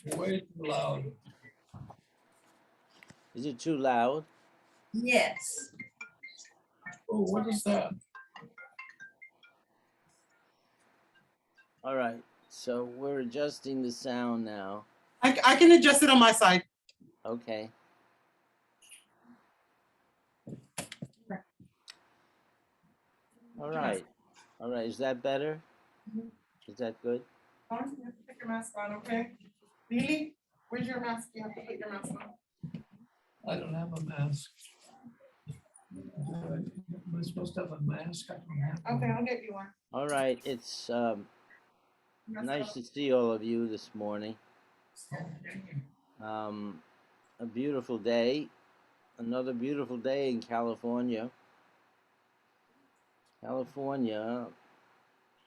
It's way too loud. Is it too loud? Yes. Oh, what is that? All right. So we're adjusting the sound now. I can adjust it on my side. Okay. All right. All right. Is that better? Is that good? You have to put your mask on, okay? Lily, where's your mask? You have to put your mask on. I don't have a mask. Am I supposed to have a mask? I don't have one. Okay, I'll get you one. All right. It's Mask nice up. to see all of you this morning. A beautiful day. Another beautiful day in California. California,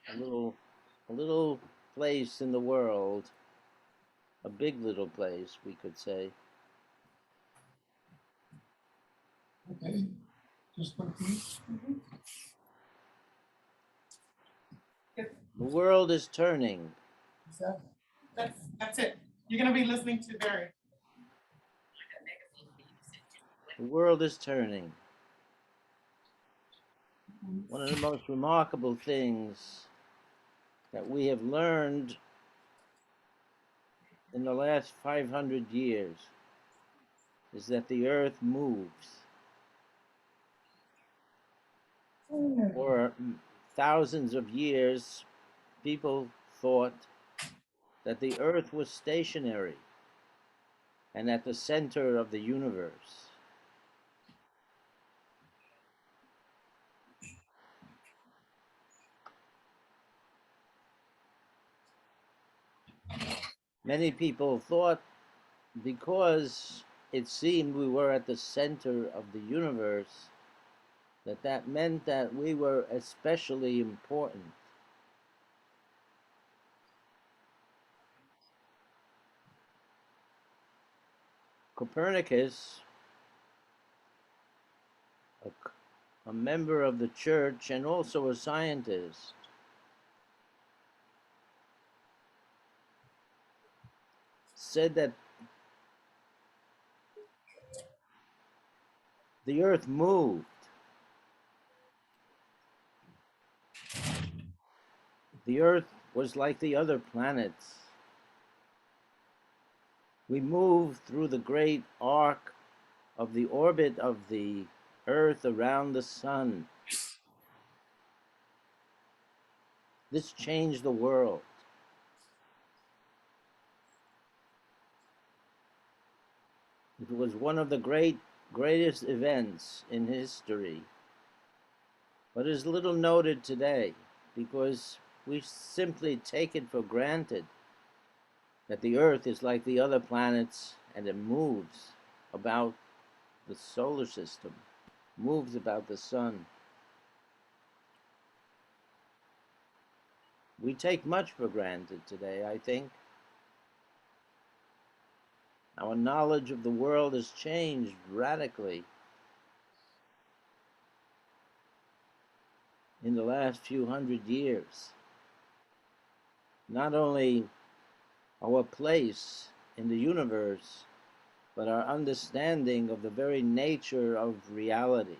a little place in the world. A big little place, we could say. Okay, just like this. The world is turning. Is that? That's it. You're gonna be listening to Barry. The world is turning. One of the most remarkable things that we have learned in the last 500 years is that the earth moves. For thousands of years, people thought that the earth was stationary and at the center of the universe. Many people thought because it seemed we were at the center of the universe, that meant that we were especially important. Copernicus, a member of the church and also a scientist, said that the earth moved. The earth was like the other planets. We moved through the great arc of the orbit of the earth around the sun. This changed the world. It was one of the greatest events in history, but is little noted today because we simply take it for granted that the earth is like the other planets and it moves about the solar system, moves about the sun. We take much for granted today, I think. Our knowledge of the world has changed radically in the last few hundred years. Not only our place in the universe, but our understanding of the very nature of reality.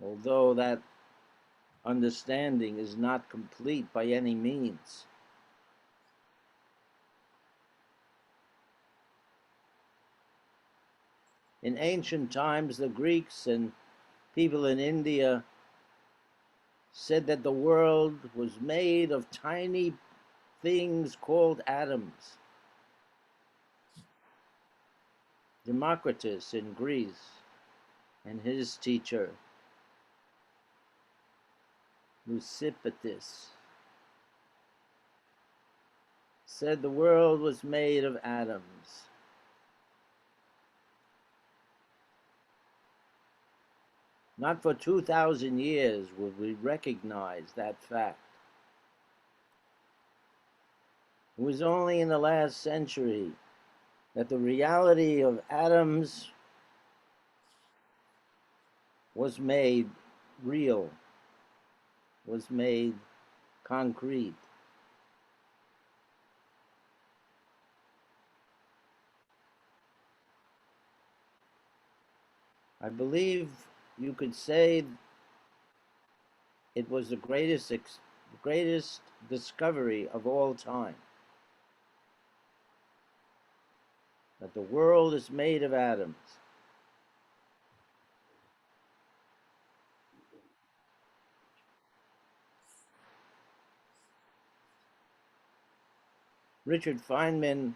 Although that understanding is not complete by any means. In ancient times, the Greeks and people in India said that the world was made of tiny things called atoms. Democritus in Greece and his teacher, Leucippus, said the world was made of atoms. Not for 2,000 years would we recognize that fact. It was only in the last century that the reality of atoms was made real, was made concrete. I believe you could say it was the greatest discovery of all time. That the world is made of atoms. Richard Feynman,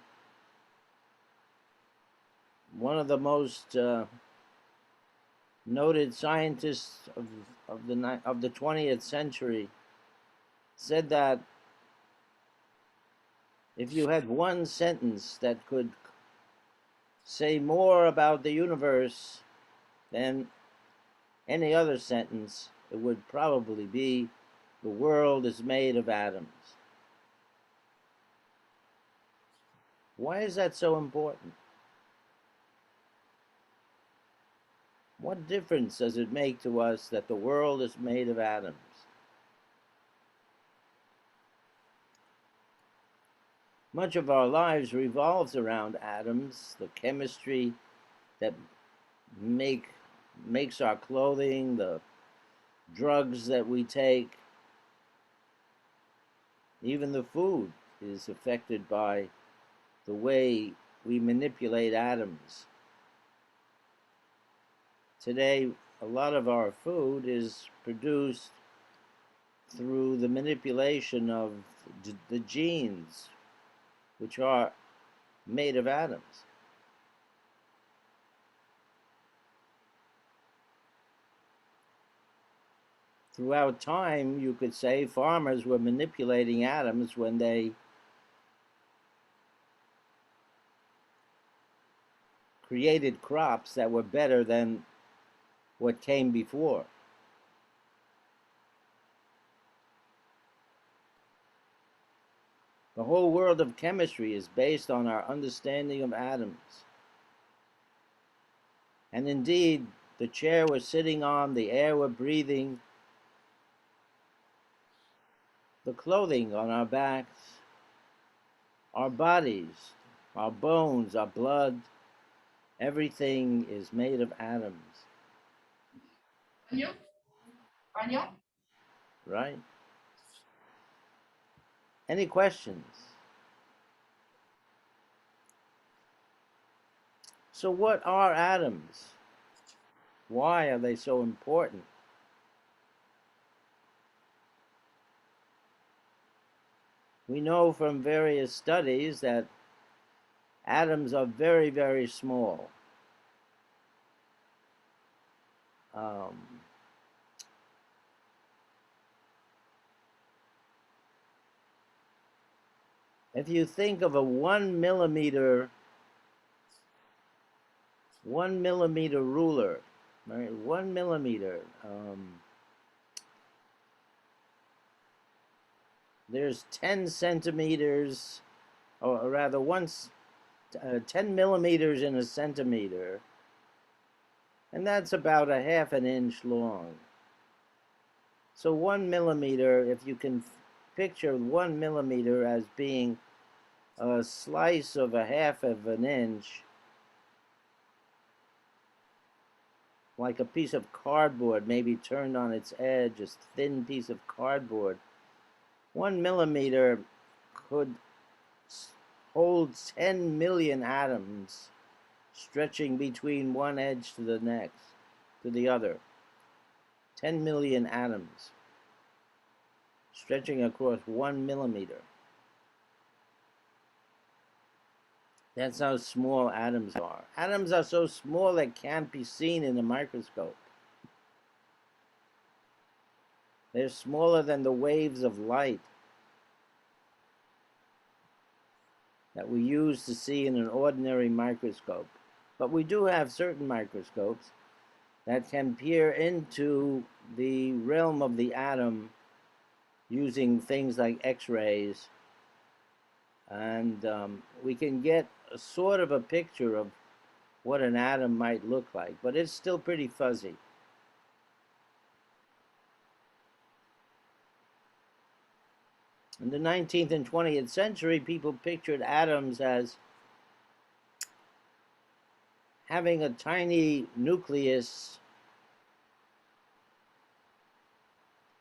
one of the most noted scientists of the 20th century, said that if you had one sentence that could say more about the universe than any other sentence, it would probably be the world is made of atoms. Why is that so important? What difference does it make to us that the world is made of atoms? Much of our lives revolves around atoms, the chemistry that makes our clothing, the drugs that we take, even the food is affected by the way we manipulate atoms. Today, a lot of our food is produced through the manipulation of the genes, which are made of atoms. Throughout time, you could say farmers were manipulating atoms when they created crops that were better than what came before. The whole world of chemistry is based on our understanding of atoms. And indeed, the chair we're sitting on, the air we're breathing, the clothing on our backs, our bodies, our bones, our blood, everything is made of atoms. Right? Any questions? So what are atoms? Why are they so important? We know from various studies that atoms are very, very small. If you think of a 1 millimeter ruler, right? 1 millimeter. There's 10 centimeters, or rather 10 millimeters in a centimeter, and that's about a half an inch long. So 1 millimeter, if you can picture 1 millimeter as being a slice of a half of an inch, like a piece of cardboard, maybe turned on its edge, a thin piece of cardboard. 1 millimeter could hold 10 million atoms stretching between one edge to the next, to the other. 10 million atoms stretching across 1 millimeter. That's how small atoms are. Atoms are so small they can't be seen in a microscope. They're smaller than the waves of light that we use to see in an ordinary microscope. But we do have certain microscopes that can peer into the realm of the atom using things like X-rays, and we can get a sort of a picture of what an atom might look like, but it's still pretty fuzzy. In the 19th and 20th century, people pictured atoms as having a tiny nucleus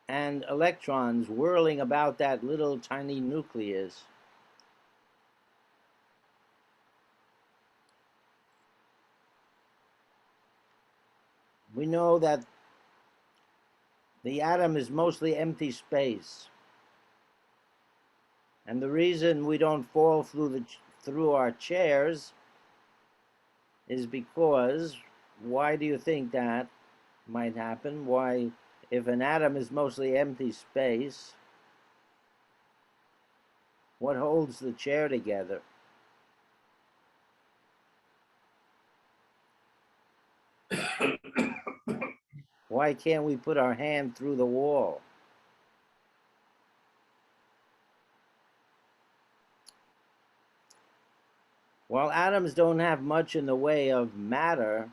and electrons whirling about that little tiny nucleus. We know that the atom is mostly empty space. And the reason we don't fall through our chairs is because, why do you think that might happen? Why, if an atom is mostly empty space, what holds the chair together? Why can't we put our hand through the wall? While atoms don't have much in the way of matter,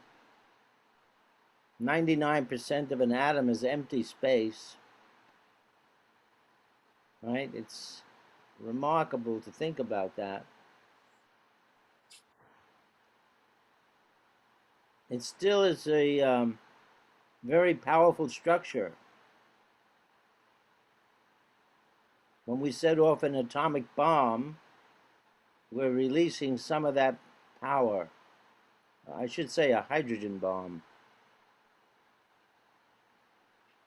99% of an atom is empty space, right? It's remarkable to think about that. It still is a very powerful structure. When we set off an atomic bomb, we're releasing some of that power. I should say a hydrogen bomb.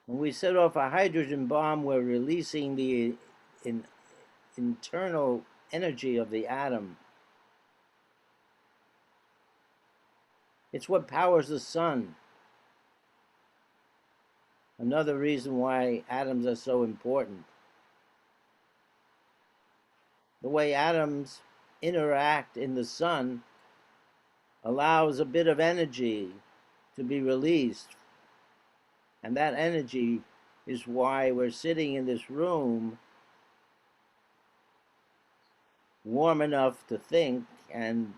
When we set off a hydrogen bomb, we're releasing the internal energy of the atom. It's what powers the sun. Another reason why atoms are so important. The way atoms interact in the sun allows a bit of energy to be released. And that energy is why we're sitting in this room warm enough to think and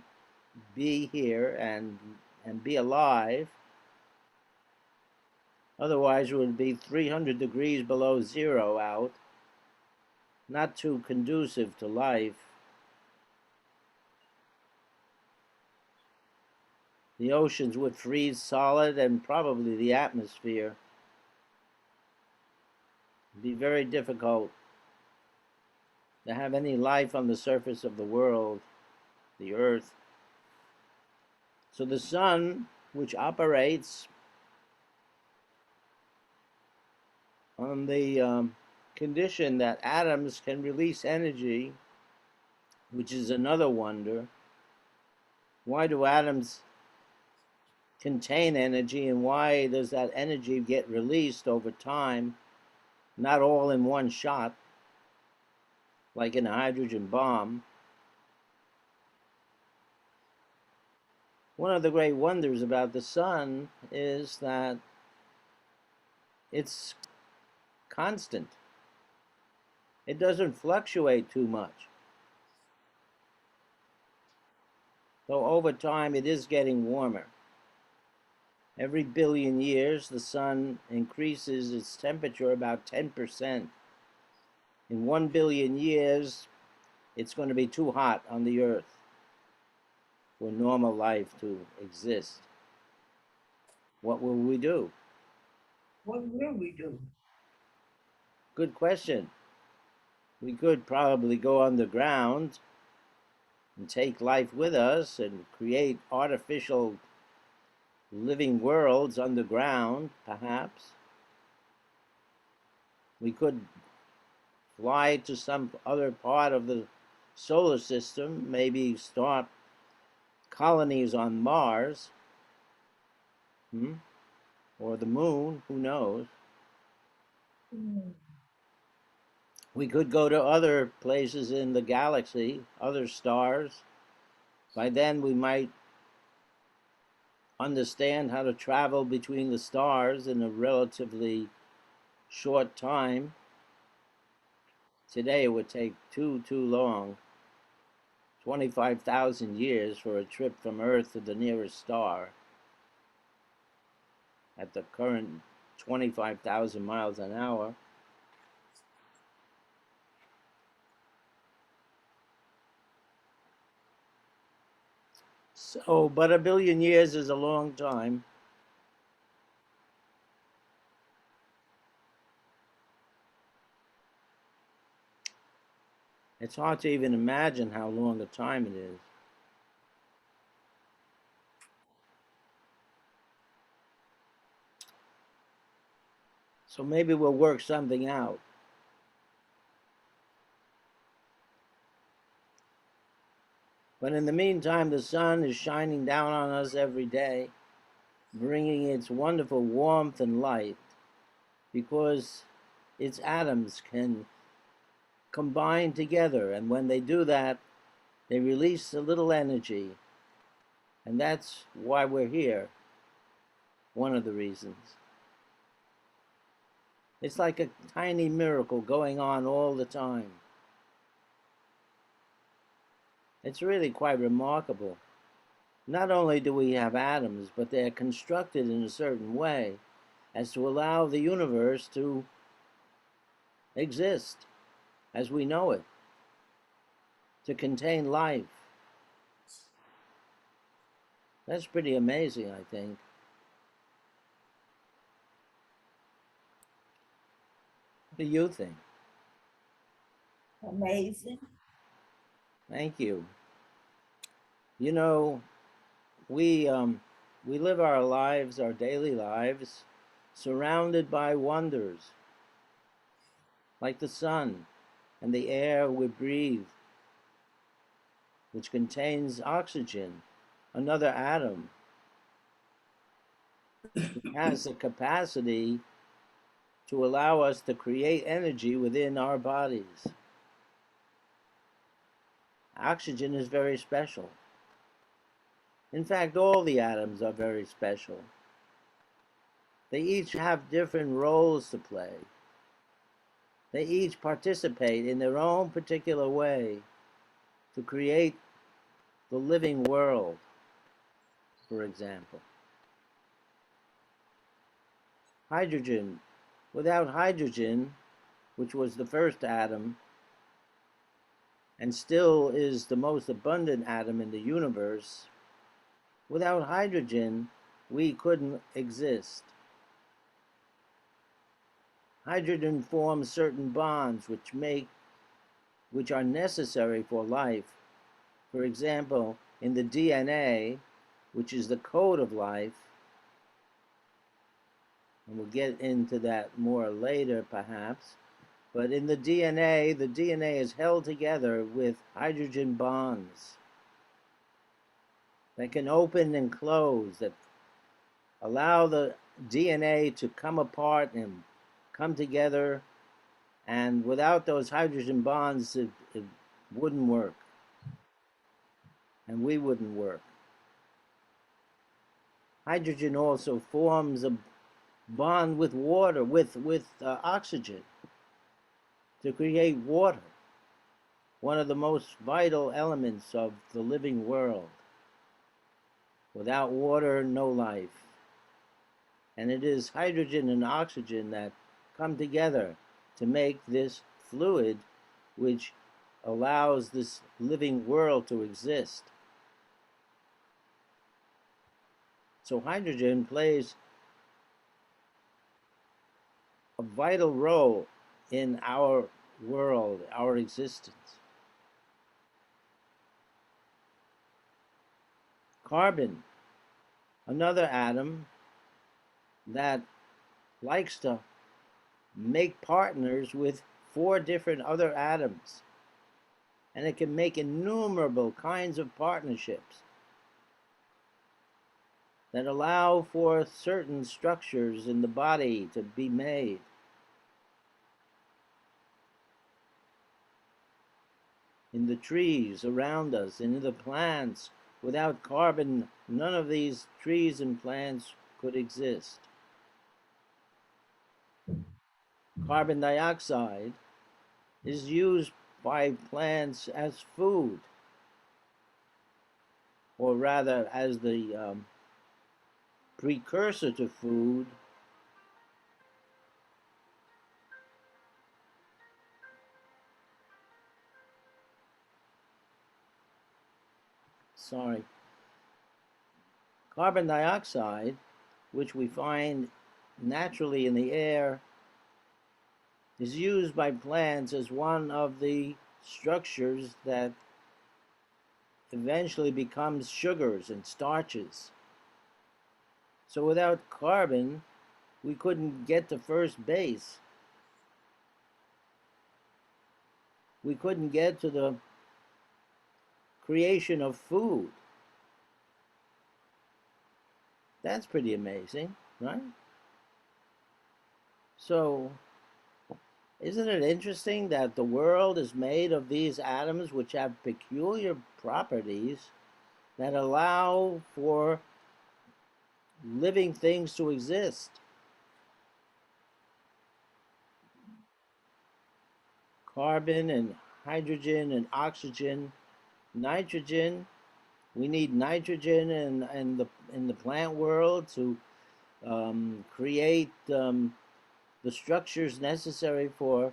be here and be alive. Otherwise, it would be 300 degrees below zero out. Not too conducive to life. The oceans would freeze solid, and probably the atmosphere. It'd be very difficult to have any life on the surface of the world, the earth. So the sun, which operates on the condition that atoms can release energy, which is another wonder. Why do atoms contain energy, and why does that energy get released over time, not all in one shot, like in a hydrogen bomb? One of the great wonders about the sun is that it's constant. It doesn't fluctuate too much. So over time, it is getting warmer. Every billion years, the sun increases its temperature about 10%. In 1 billion years, it's going to be too hot on the earth for normal life to exist. What will we do? What will we do? Good question. We could probably go underground and take life with us and create artificial living worlds underground, perhaps. We could fly to some other part of the solar system, maybe start colonies on Mars, or the moon, who knows. We could go to other places in the galaxy, other stars. By then we might understand how to travel between the stars in a relatively short time. Today it would take too long. 25,000 years for a trip from Earth to the nearest star. At the current 25,000 miles an hour. So, but a billion years is a long time. It's hard to even imagine how long a time it is. So maybe we'll work something out. But in the meantime, the sun is shining down on us every day, bringing its wonderful warmth and light, because its atoms can combine together, and when they do that, they release a little energy, and that's why we're here, one of the reasons. It's like a tiny miracle going on all the time. It's really quite remarkable. Not only do we have atoms, but they're constructed in a certain way as to allow the universe to exist as we know it, to contain life. That's pretty amazing, I think. What do you think? Amazing. Thank you. You know, we live our lives, our daily lives, surrounded by wonders, like the sun and the air we breathe, which contains oxygen, another atom. It has the capacity to allow us to create energy within our bodies. Oxygen is very special. In fact, all the atoms are very special. They each have different roles to play. They each participate in their own particular way to create the living world, for example. Hydrogen. Without hydrogen, which was the first atom, and still is the most abundant atom in the universe, without hydrogen, we couldn't exist. Hydrogen forms certain bonds which are necessary for life. For example, in the DNA, which is the code of life, and we'll get into that more later perhaps, but in the DNA is held together with hydrogen bonds that can open and close, that allow the DNA to come apart and come together, and without those hydrogen bonds, it wouldn't work, and we wouldn't work. Hydrogen also forms a bond with water, with oxygen, to create water, one of the most vital elements of the living world. Without water, no life. And it is hydrogen and oxygen that come together to make this fluid which allows this living world to exist. So hydrogen plays a vital role in our world, our existence. Carbon, another atom that likes to make partners with 4 different other atoms. And it can make innumerable kinds of partnerships that allow for certain structures in the body to be made. In the trees around us, and in the plants, without carbon, none of these trees and plants could exist. Carbon dioxide is used by plants as food, or rather as the precursor to food. Sorry. Carbon dioxide, which we find naturally in the air, is used by plants as one of the structures that eventually becomes sugars and starches. So without carbon, we couldn't get to first base. We couldn't get to the creation of food. That's pretty amazing, right? So, isn't it interesting that the world is made of these atoms which have peculiar properties that allow for living things to exist? Carbon and hydrogen and oxygen, nitrogen. We need nitrogen in the plant world to create the structures necessary for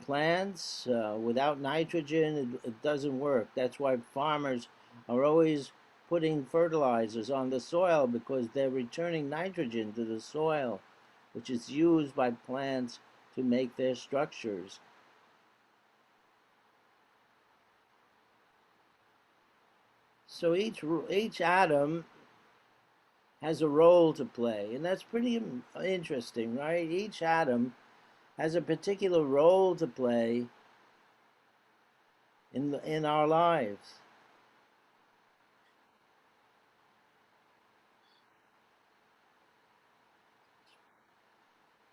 plants. Without nitrogen, it doesn't work. That's why farmers are always putting fertilizers on the soil, because they're returning nitrogen to the soil, which is used by plants to make their structures. So each atom has a role to play, and that's pretty interesting, right? Each atom has a particular role to play in our lives.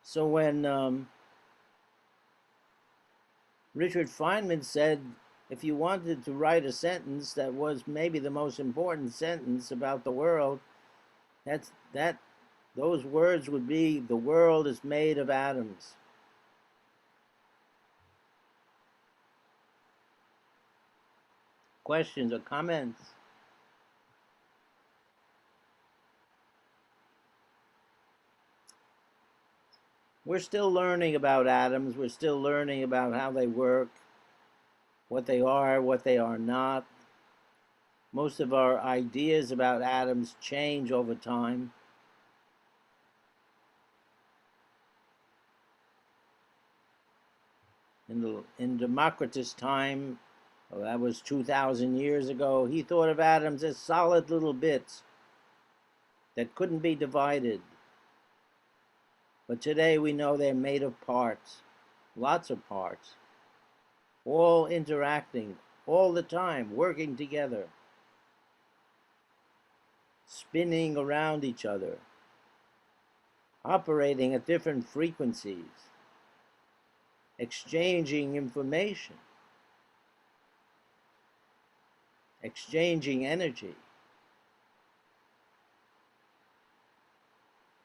So when Richard Feynman said, if you wanted to write a sentence that was maybe the most important sentence about the world, those words would be, the world is made of atoms. Questions or comments? We're still learning about atoms. We're still learning about how they work, what they are not. Most of our ideas about atoms change over time. In Democritus' time, well, that was 2,000 years ago, he thought of atoms as solid little bits that couldn't be divided. But today we know they're made of parts, lots of parts, all interacting all the time, working together, spinning around each other, operating at different frequencies, exchanging information, exchanging energy.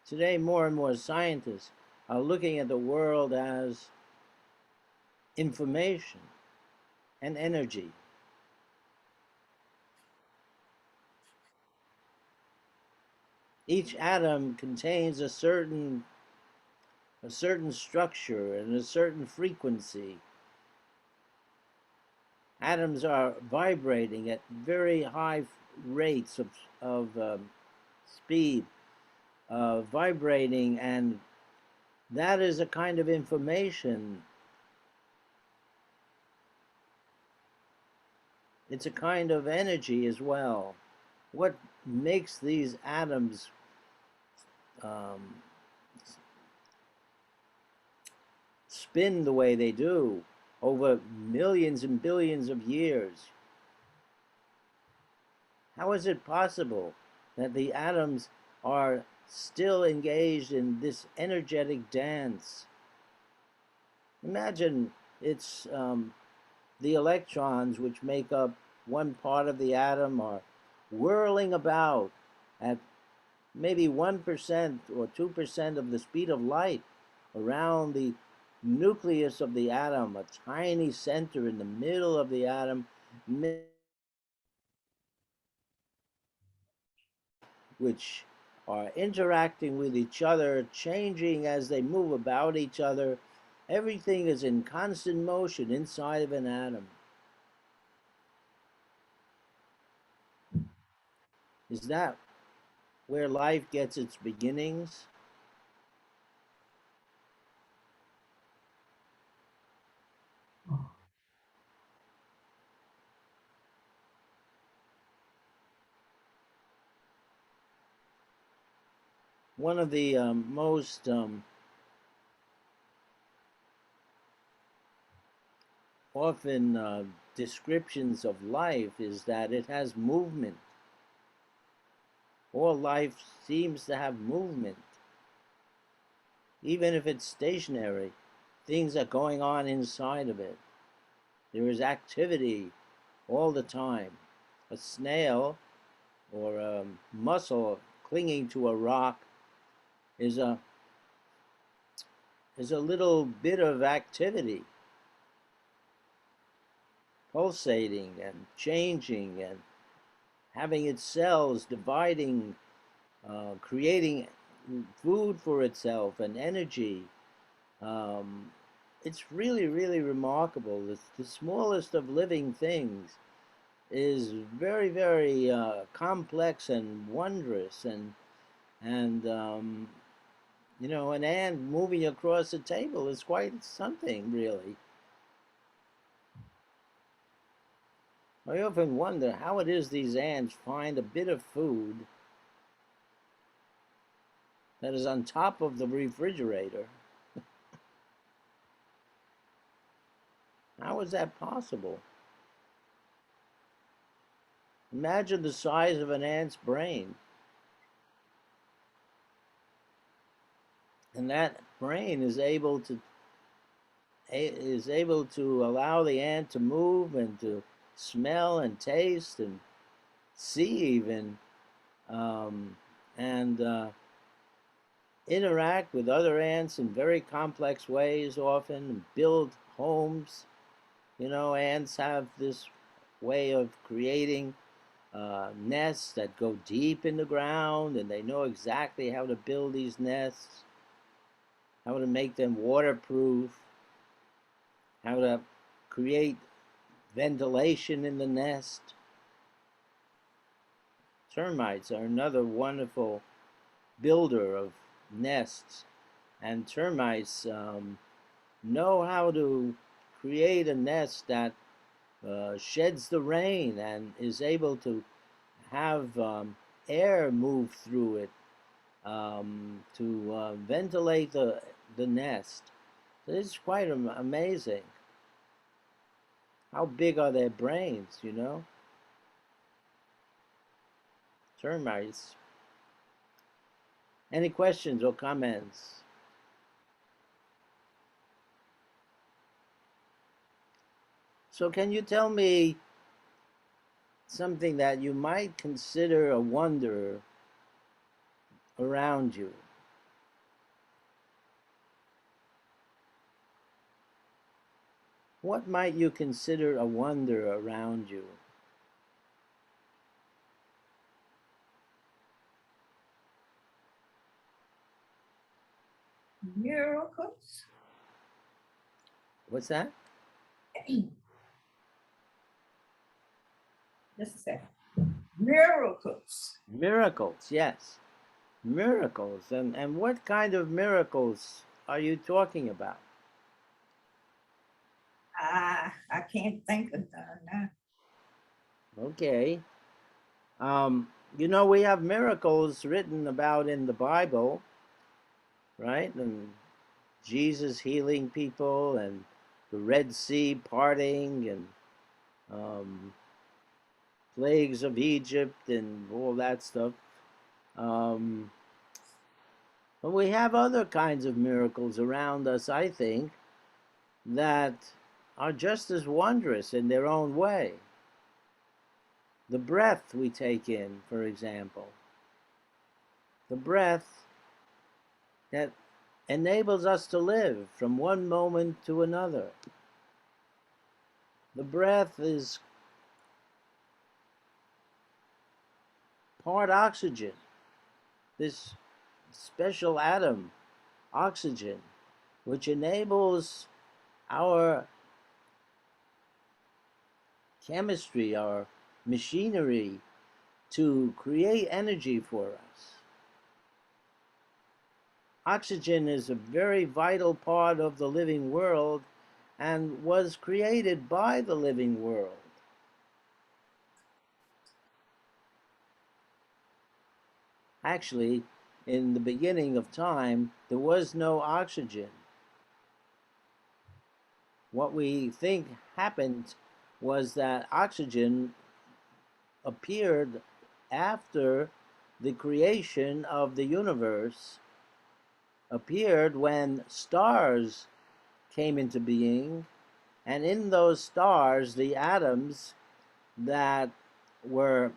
Today, more and more scientists are looking at the world as information and energy. Each atom contains a certain structure and a certain frequency. Atoms are vibrating at very high rates of speed, vibrating, and that is a kind of information. It's a kind of energy as well. What makes these atoms spin the way they do over millions and billions of years? How is it possible that the atoms are still engaged in this energetic dance? Imagine it's the electrons, which make up one part of the atom, are whirling about at maybe 1% or 2% of the speed of light around the nucleus of the atom, a tiny center in the middle of the atom, which are interacting with each other, changing as they move about each other. Everything is in constant motion inside of an atom. Is that where life gets its beginnings? Oh, One of the most often descriptions of life is that it has movement. All life seems to have movement. Even if it's stationary, things are going on inside of it. There is activity all the time. A snail or a mussel clinging to a rock is a little bit of activity, pulsating and changing and having its cells dividing, creating food for itself and energy. Um, it's really, really remarkable. The smallest of living things is very, very complex and wondrous, and you know, an ant moving across a table is quite something, really. I often wonder how it is these ants find a bit of food that is on top of the refrigerator. How is that possible? Imagine the size of an ant's brain. And that brain is able to allow the ant to move and to smell and taste and see even, and interact with other ants in very complex ways often, and build homes. You know, ants have this way of creating nests that go deep in the ground, and they know exactly how to build these nests, how to make them waterproof, how to create ventilation in the nest. Termites are another wonderful builder of nests, and termites know how to create a nest that sheds the rain and is able to have air move through it to ventilate the nest. So it's quite amazing. How big are their brains, you know? Termites. Any questions or comments? So can you tell me something that you might consider a wonder around you? What might you consider a wonder around you? Miracles. What's that? Just a second. Miracles. Miracles, yes. Miracles. And what kind of miracles are you talking about? I can't think of that now. Okay. You know, we have miracles written about in the Bible, right? And Jesus healing people, and the Red Sea parting, and plagues of Egypt, and all that stuff. Um, but we have other kinds of miracles around us, I think, that are just as wondrous in their own way. The breath we take in, for example. The breath that enables us to live from one moment to another. The breath is part oxygen, this special atom, oxygen, which enables our chemistry, our machinery to create energy for us. Oxygen is a very vital part of the living world and was created by the living world. Actually, in the beginning of time, there was no oxygen. What we think happened was that oxygen appeared after the creation of the universe, appeared when stars came into being, and in those stars, the atoms that were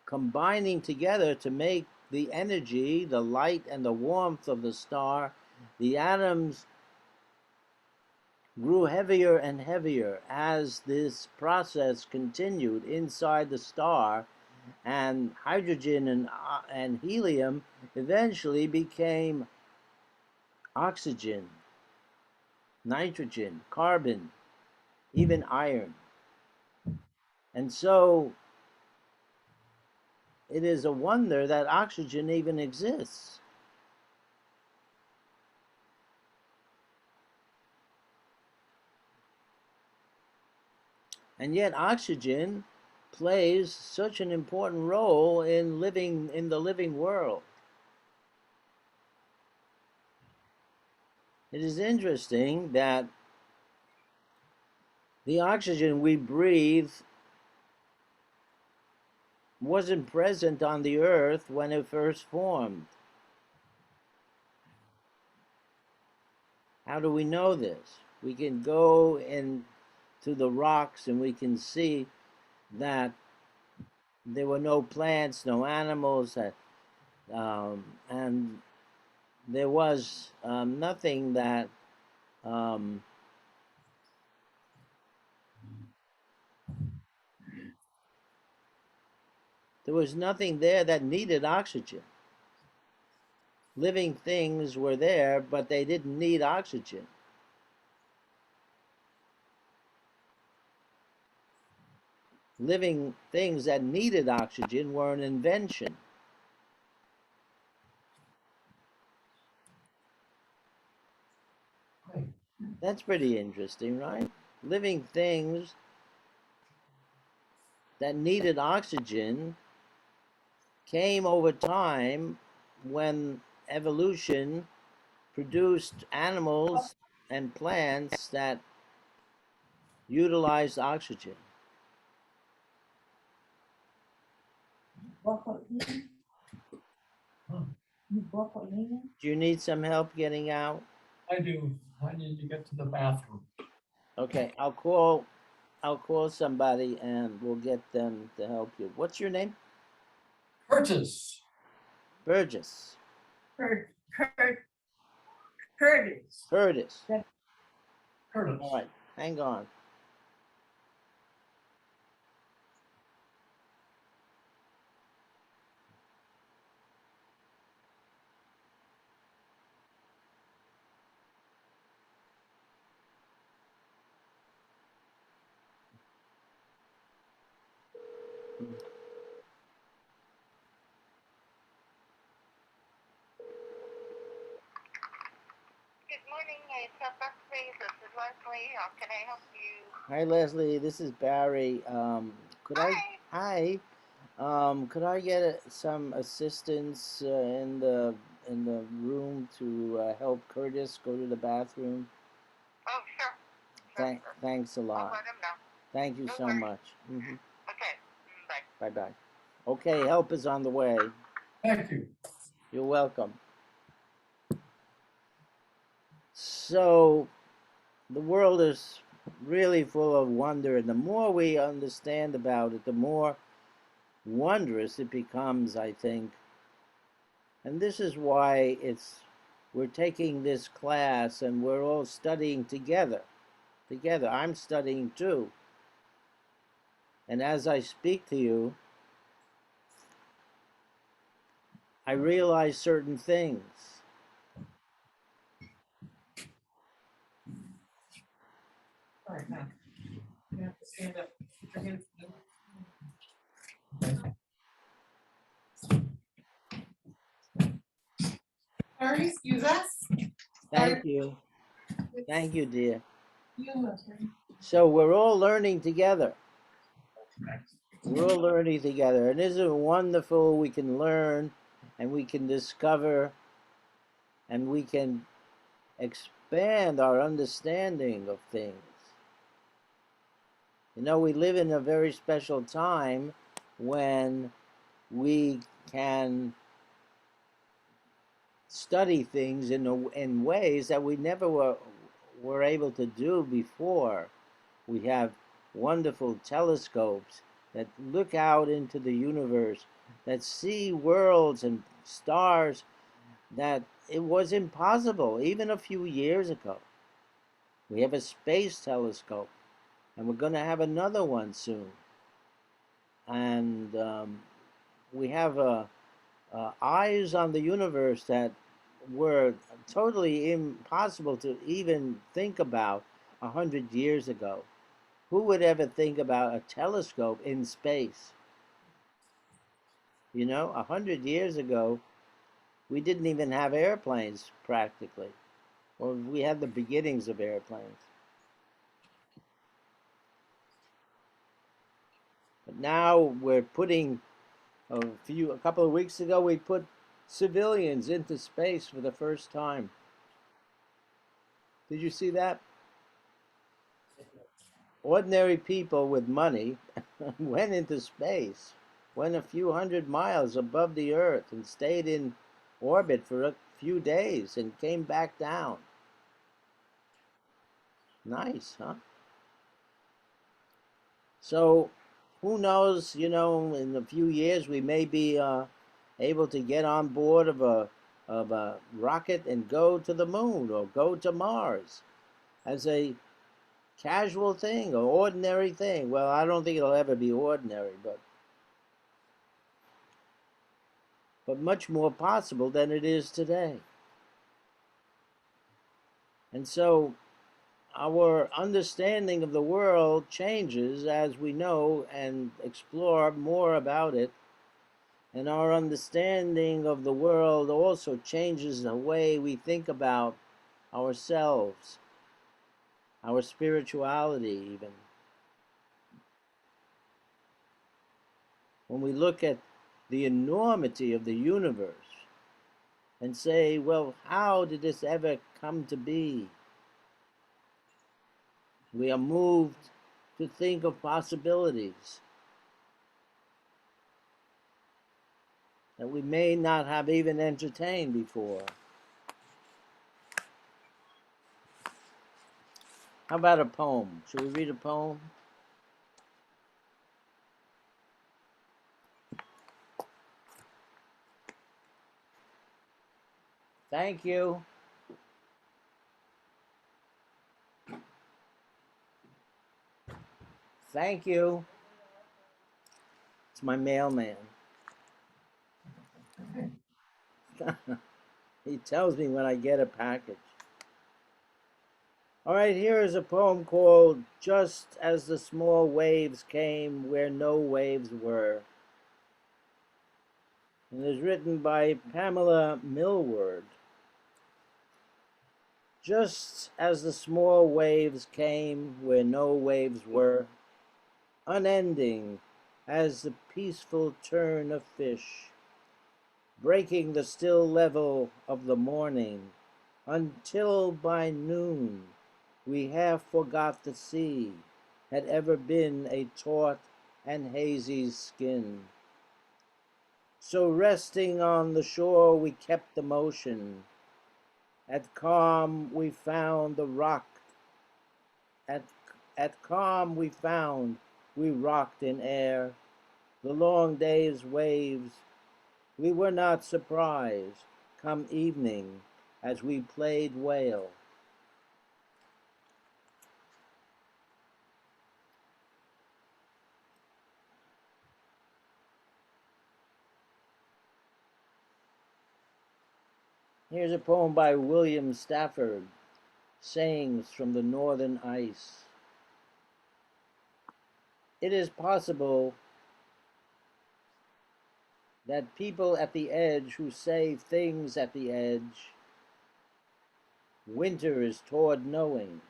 combining together to make the energy, the light and the warmth of the star, the atoms grew heavier and heavier as this process continued inside the star, and hydrogen and helium eventually became oxygen, nitrogen, carbon, even iron. And so it is a wonder that oxygen even exists. And yet oxygen plays such an important role in living in the living world. It is interesting that the oxygen we breathe wasn't present on the earth when it first formed. How do we know this? We can go into the rocks and we can see that there were no plants, no animals, and there was nothing that there was nothing there that needed oxygen. Living things were there, but they didn't need oxygen. Living things that needed oxygen were an invention. That's pretty interesting, right? Living things that needed oxygen came over time when evolution produced animals and plants that utilized oxygen. Broccoli. You broccoli. Do you need some help getting out? I do. I need to get to the bathroom. Okay, I'll call somebody and we'll get them to help you. What's your name? Curtis. Burgess. Curtis. Curtis. Curtis. All right, hang on. Good morning, this is Leslie. How can I help you? Hi, Leslie. This is Barry. Could I? Hi. Hi. Could I get some assistance in the room to help Curtis go to the bathroom? Oh, sure. Thanks a I'll lot. let him know. Thank you No so worries. much. Mm-hmm. Okay. Bye. Bye bye. Okay, help is on the way. Thank you. You're welcome. So, the world is really full of wonder, and the more we understand about it, the more wondrous it becomes, I think. And this is why we're taking this class and we're all studying together. I'm studying too. And as I speak to you, I realize certain things. All right, now. You have to stand up. Put your hands together. excuse us? Thank you. Thank you, dear. You, my friend. So we're all learning together. We're all learning together. And isn't it wonderful? We can learn and we can discover and we can expand our understanding of things. You know, we live in a very special time when we can study things in ways that we never were able to do before. We have wonderful telescopes that look out into the universe, that see worlds and stars that it was impossible even a few years ago. We have a space telescope, and we're going to have another one soon. And we have eyes on the universe that were totally impossible to even think about 100 years ago. Who would ever think about a telescope in space? You know, 100 years ago, we didn't even have airplanes practically, or we had the beginnings of airplanes. But now we're putting a couple of weeks ago, we put civilians into space for the first time. Did you see that? Ordinary people with money went into space, went a few hundred miles above the Earth and stayed in orbit for a few days and came back down. Nice, huh? So who knows, you know, in a few years we may be able to get on board of a rocket and go to the moon or go to Mars as a casual thing or ordinary thing. Well, I don't think it'll ever be ordinary, but much more possible than it is today. And so our understanding of the world changes as we know and explore more about it. And our understanding of the world also changes the way we think about ourselves, our spirituality even. When we look at the enormity of the universe and say, well, how did this ever come to be? We are moved to think of possibilities that we may not have even entertained before. How about a poem? Should we read a poem? Thank you. Thank you. It's my mailman. He tells me when I get a package. All right, here is a poem called Just as the Small Waves Came Where No Waves Were. And it is written by Pamela Millward. Just as the small waves came where no waves were, unending as the peaceful turn of fish, breaking the still level of the morning, until by noon we half forgot the sea had ever been a taut and hazy skin. So resting on the shore we kept the motion. At calm we found the rock. At calm we found we rocked in air. The long day's waves, we were not surprised, come evening, as we played whale. Here's a poem by William Stafford, Sayings from the Northern Ice. It is possible that people at the edge who say things at the edge Winter is toward knowing.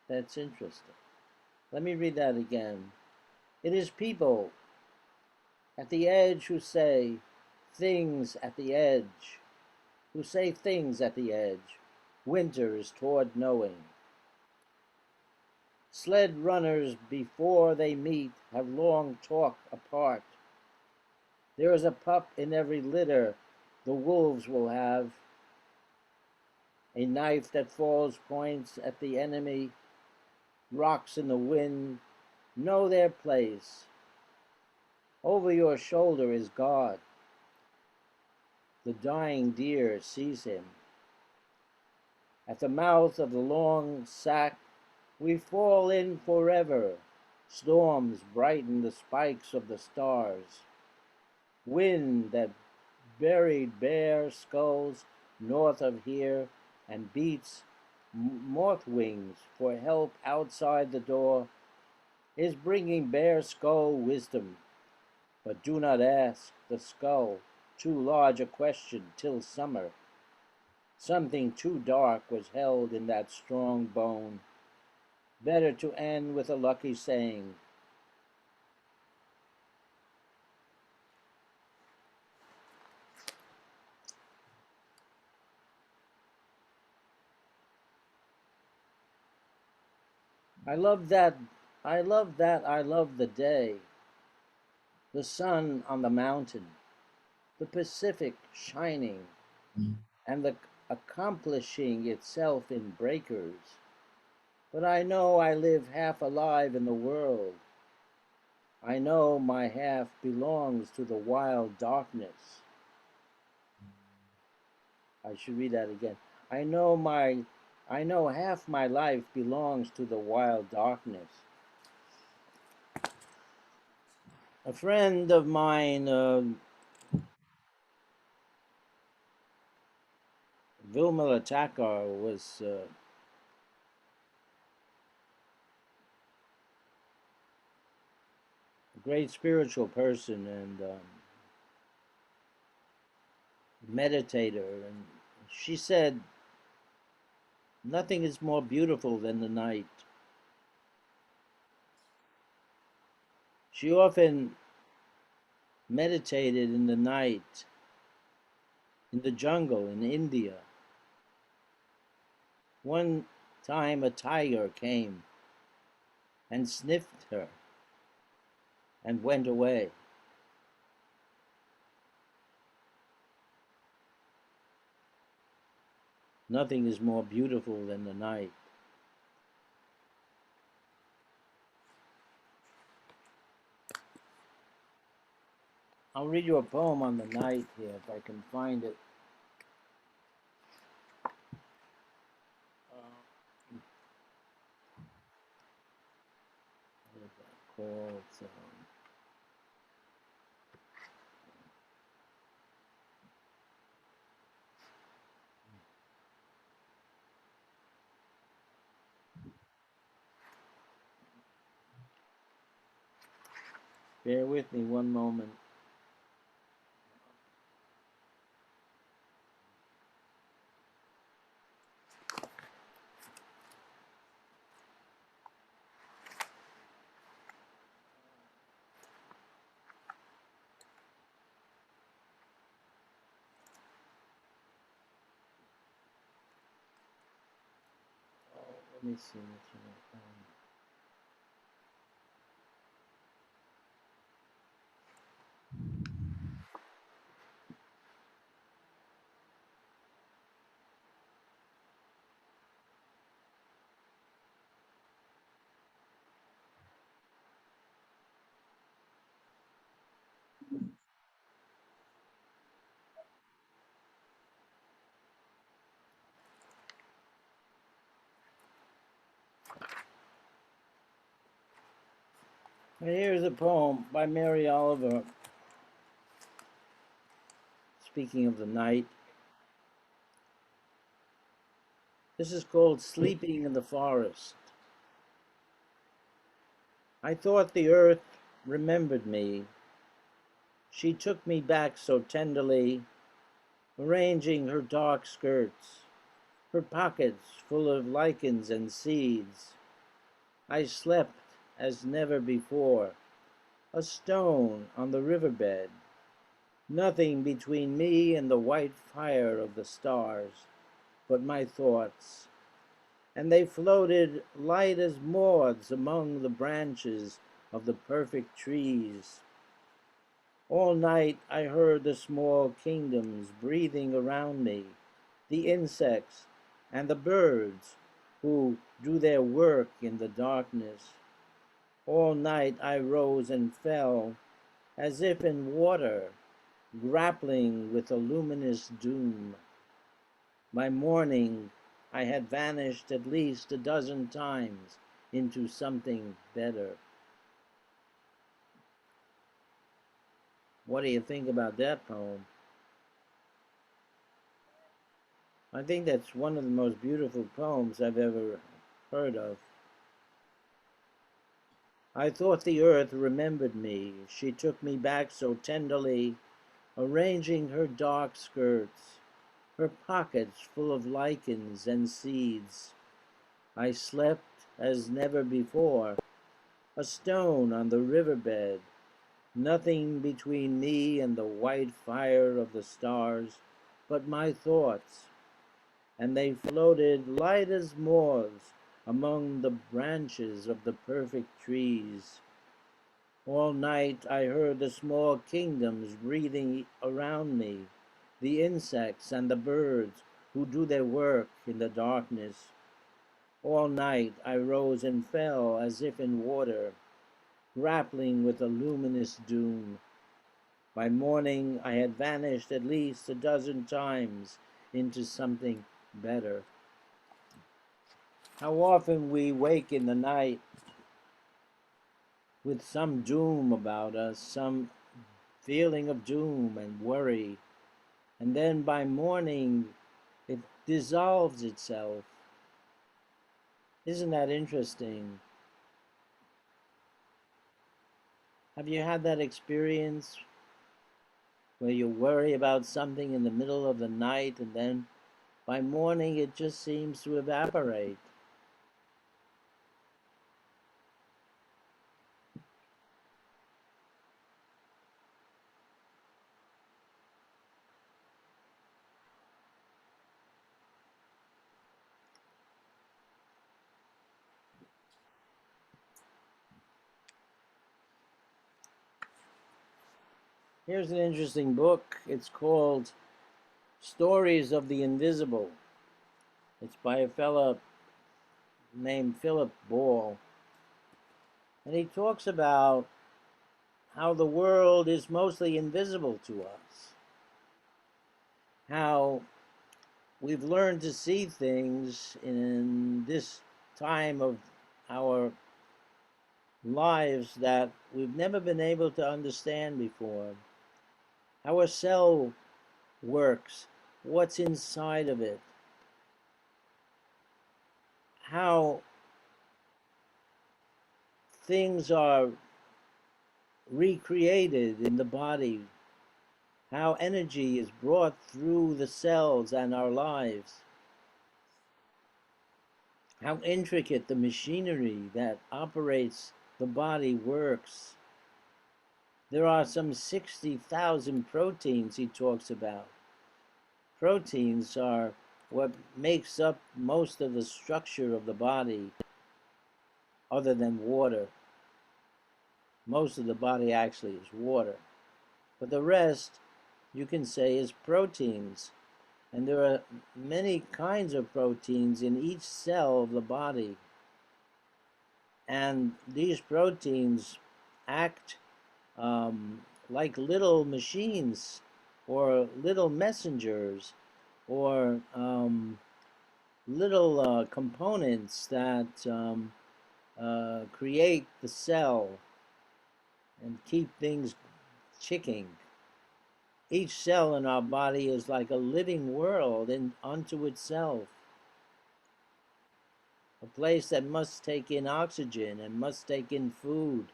That's interesting. Let me read that again. It is people at the edge who say things at the edge, who say things at the edge. Winter is toward knowing. Sled runners before they meet have long talk apart. There is a pup in every litter the wolves will have. A knife that falls points at the enemy. Rocks in the wind know their place. Over your shoulder is God. The dying deer sees him. At the mouth of the long sack, we fall in forever. Storms brighten the spikes of the stars. Wind that buried bare skulls north of here and beats moth wings for help outside the door is bringing bare skull wisdom. But do not ask the skull too large a question till summer. Something too dark was held in that strong bone. Better to end with a lucky saying. I love that, I love that, I love the day. The sun on the mountain, the Pacific shining, and the accomplishing itself in breakers. But I know I live half alive in the world. I know my half belongs to the wild darkness. I should read that again. I know half my life belongs to the wild darkness. A friend of mine, Vilma Takar, was a great spiritual person and meditator, and she said, nothing is more beautiful than the night. She often meditated in the night, in the jungle in India. One time a tiger came and sniffed her and went away. Nothing is more beautiful than the night. I'll read you a poem on the night here if I can find it. What is that called? Bear with me one moment. Let me see what's in that poem. And here's a poem by Mary Oliver, speaking of the night. This is called Sleeping in the Forest. I thought the earth remembered me. She took me back so tenderly, arranging her dark skirts, her pockets full of lichens and seeds. I slept as never before, a stone on the riverbed, nothing between me and the white fire of the stars, but my thoughts, and they floated light as moths among the branches of the perfect trees. All night I heard the small kingdoms breathing around me, the insects and the birds who do their work in the darkness. All night I rose and fell as if in water, grappling with a luminous doom. By morning I had vanished at least a dozen times into something better. What do you think about that poem? I think that's one of the most beautiful poems I've ever heard of. I thought the earth remembered me. She took me back so tenderly, arranging her dark skirts, her pockets full of lichens and seeds. I slept as never before, a stone on the riverbed, nothing between me and the white fire of the stars, but my thoughts, and they floated light as moths among the branches of the perfect trees. All night I heard the small kingdoms breathing around me, the insects and the birds who do their work in the darkness. All night I rose and fell as if in water, grappling with a luminous doom. By morning I had vanished at least a dozen times into something better. How often we wake in the night with some doom about us, some feeling of doom and worry, and then by morning it dissolves itself. Isn't that interesting? Have you had that experience where you worry about something in the middle of the night and then by morning it just seems to evaporate? Here's an interesting book. It's called Stories of the Invisible. It's by a fellow named Philip Ball. And he talks about how the world is mostly invisible to us. How we've learned to see things in this time of our lives that we've never been able to understand before. How a cell works, what's inside of it, how things are recreated in the body, how energy is brought through the cells and our lives, how intricate the machinery that operates the body works. There are some 60,000 proteins he talks about. Proteins are what makes up most of the structure of the body, other than water. Most of the body actually is water. But the rest, you can say, is proteins. And there are many kinds of proteins in each cell of the body. And these proteins act like little machines or little messengers or little components that create the cell and keep things ticking. Each cell in our body is like a living world unto itself, a place that must take in oxygen and must take in food.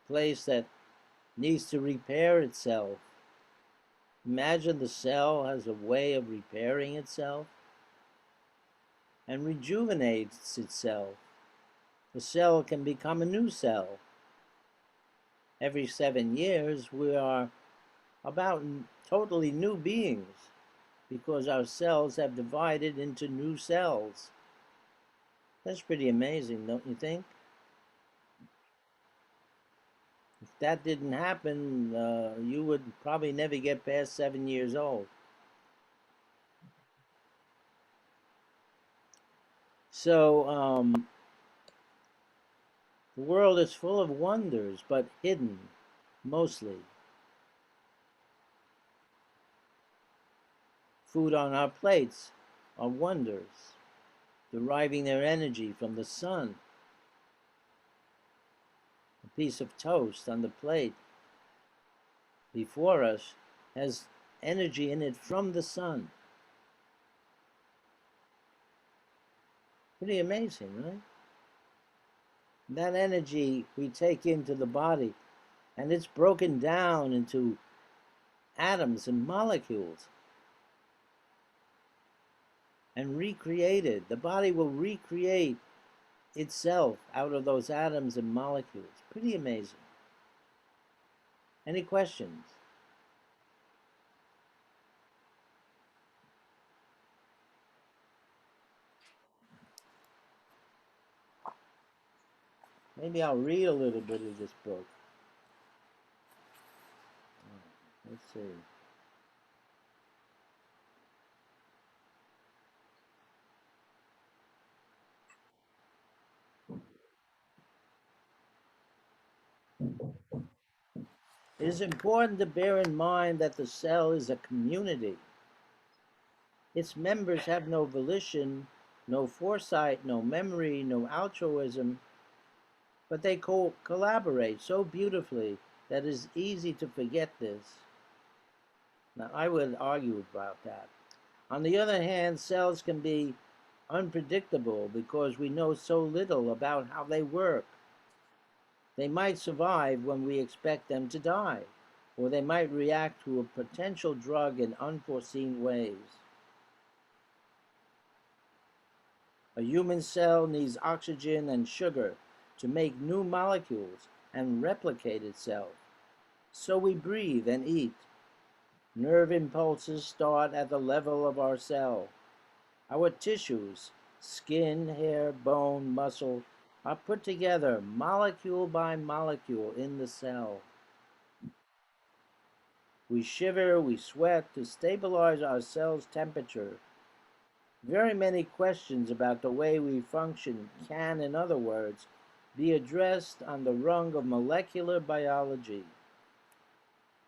place that needs to repair itself. Imagine the cell has a way of repairing itself and rejuvenates itself. The cell can become a new cell. Every 7 years, we are about totally new beings because our cells have divided into new cells. That's pretty amazing, don't you think? If that didn't happen, you would probably never get past 7 years old. So, the world is full of wonders, but hidden, mostly. Food on our plates are wonders, deriving their energy from the sun. A piece of toast on the plate before us has energy in it from the sun. Pretty amazing, right? That energy we take into the body, and it's broken down into atoms and molecules and recreated. The body will recreate itself out of those atoms and molecules. Pretty amazing. Any questions? Maybe I'll read a little bit of this book. Let's see. It is important to bear in mind that the cell is a community. Its members have no volition, no foresight, no memory, no altruism, but they collaborate so beautifully that it is easy to forget this. Now, I would argue about that. On the other hand, cells can be unpredictable because we know so little about how they work. They might survive when we expect them to die, or they might react to a potential drug in unforeseen ways. A human cell needs oxygen and sugar to make new molecules and replicate itself. So we breathe and eat. Nerve impulses start at the level of our cell. Our tissues, skin, hair, bone, muscle, are put together molecule by molecule in the cell. We shiver, we sweat to stabilize our cell's temperature. Very many questions about the way we function can, in other words, be addressed on the rung of molecular biology.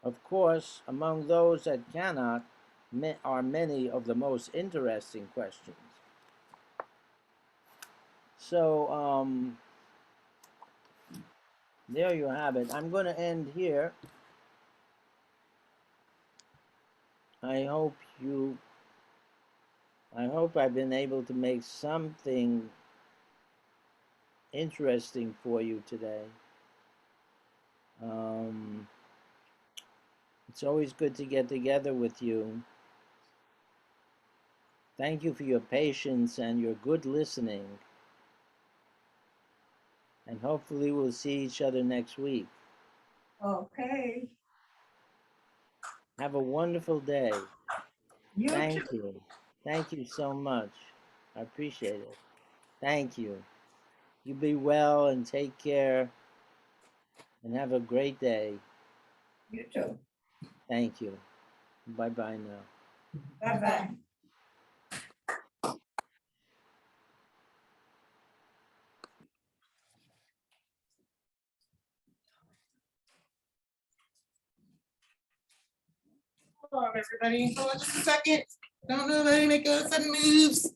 Of course, among those that cannot are many of the most interesting questions. So, there you have it. I'm going to end here. I hope I've been able to make something interesting for you today. It's always good to get together with you. Thank you for your patience and your good listening. And hopefully we'll see each other next week. Okay. Have a wonderful day. You Thank too. you. Thank you so much. I appreciate it. Thank you. You be well and take care and have a great day. You too. Thank you. Bye-bye now. Bye-bye. Hold on, everybody. Hold on just a second. Don't nobody make a sudden moves.